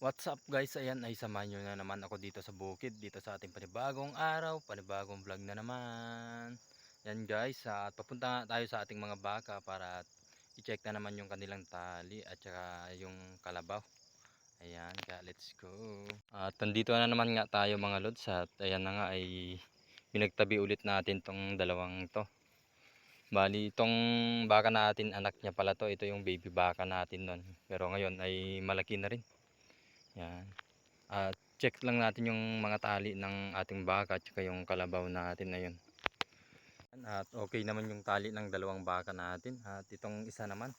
What's up guys, ayan ay samahan nyo na naman ako dito sa bukid, dito sa ating panibagong araw, panibagong vlog na naman. Yan guys, at papunta nga tayo sa ating mga baka para i-check na naman yung kanilang tali at saka yung kalabaw. Ayan, kaya let's go. At nandito na naman nga tayo mga lods, at ayan na nga ay pinagtabi ulit natin tong dalawang to. Bali itong baka natin, anak niya pala to, ito yung baby baka natin nun. Pero ngayon ay malaki na rin. Yan. At check lang natin yung mga tali ng ating baka at saka yung kalabaw natin na yun. At okay naman yung tali ng dalawang baka natin. At itong isa naman.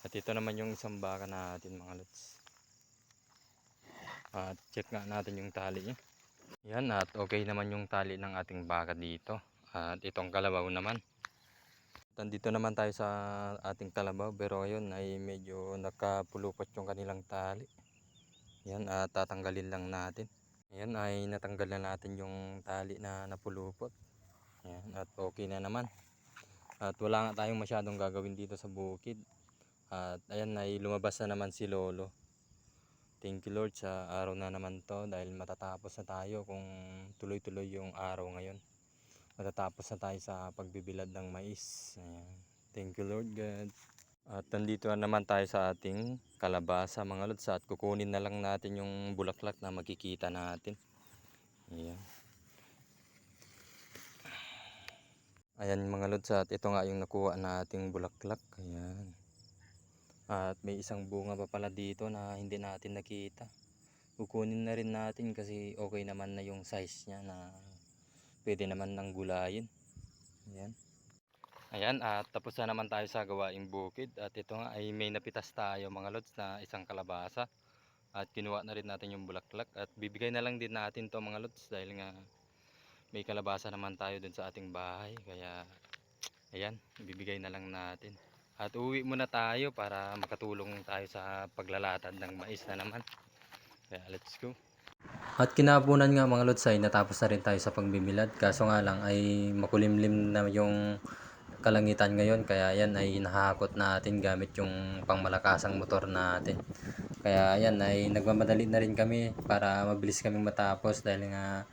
At ito naman yung isang baka natin mga lods. At check nga natin yung tali niya. Yan, at okay naman yung tali ng ating baka dito. At itong kalabaw naman. Nandito naman tayo sa ating kalabaw, pero ngayon ay medyo nakapulupot yung kanilang tali. Yan, at tatanggalin lang natin. Ayan ay natanggal na natin yung tali na napulupot. Ayan, at okay na naman. At wala nga tayong masyadong gagawin dito sa bukid. At ayan ay lumabas na naman si Lolo. Thank you Lord sa araw na naman to, dahil matatapos na tayo kung tuloy-tuloy yung araw ngayon. Matatapos na tayo sa pagbibilad ng mais. Ayan. Thank you Lord God. At nandito na naman tayo sa ating kalabasa mga lods, at kukunin na lang natin yung bulaklak na makikita natin. Ayan. Ayan mga lods, at ito nga yung nakuha nating bulaklak. Ayan. At may isang bunga pa pala dito na hindi natin nakita. Kukunin na rin natin kasi okay naman na yung size niya, na pwede naman nang gulayin. Ayan. Ayan, at tapos na naman tayo sa gawaing bukid. At ito nga ay may napitas tayo mga lods na isang kalabasa. At kinuha na rin natin yung bulaklak. At bibigay na lang din natin to mga lods, dahil nga may kalabasa naman tayo dun sa ating bahay. Kaya ayan, bibigay na lang natin. At uwi muna tayo para makatulong tayo sa paglalatad ng mais na naman. Kaya let's go. At kinabunan nga mga lods ay natapos na rin tayo sa pagbibilad. Kaso nga lang ay makulimlim na yung kalangitan ngayon. Kaya yan ay nahakot natin gamit yung pangmalakasang motor natin. Kaya yan ay nagmamadali na rin kami para mabilis kaming matapos, dahil nga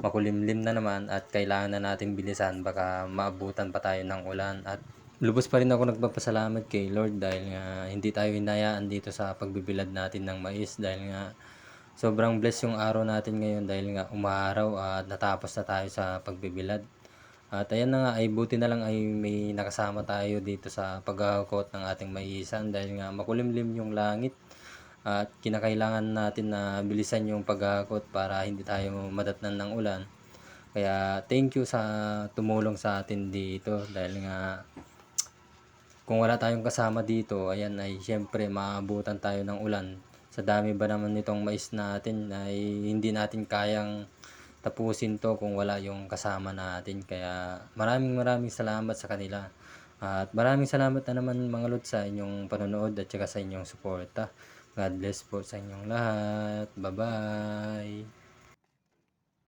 makulimlim na naman at kailangan na natin bilisan, baka maabutan pa tayo ng ulan. At lubos pa rin ako nagpapasalamat kay Lord, dahil nga hindi tayo hinayaan dito sa pagbibilad natin ng mais, dahil nga sobrang bless yung araw natin ngayon, dahil nga umaraw at natapos na tayo sa pagbibilad. At ayan na nga, ay buti na lang ay may nakasama tayo dito sa paghahakot ng ating maisan, dahil nga makulimlim yung langit. At kinakailangan natin na bilisan yung paghahakot para hindi tayo madatnan ng ulan. Kaya thank you sa tumulong sa atin dito, dahil nga kung wala tayong kasama dito, ayan ay syempre maabutan tayo ng ulan. Sa dami ba naman nitong mais natin ay hindi natin kayang tapusin to kung wala yung kasama natin. Kaya maraming salamat sa kanila. At maraming salamat na naman mga lod sa inyong panonood at saka sa inyong suporta. God bless po sa inyong lahat. Bye bye.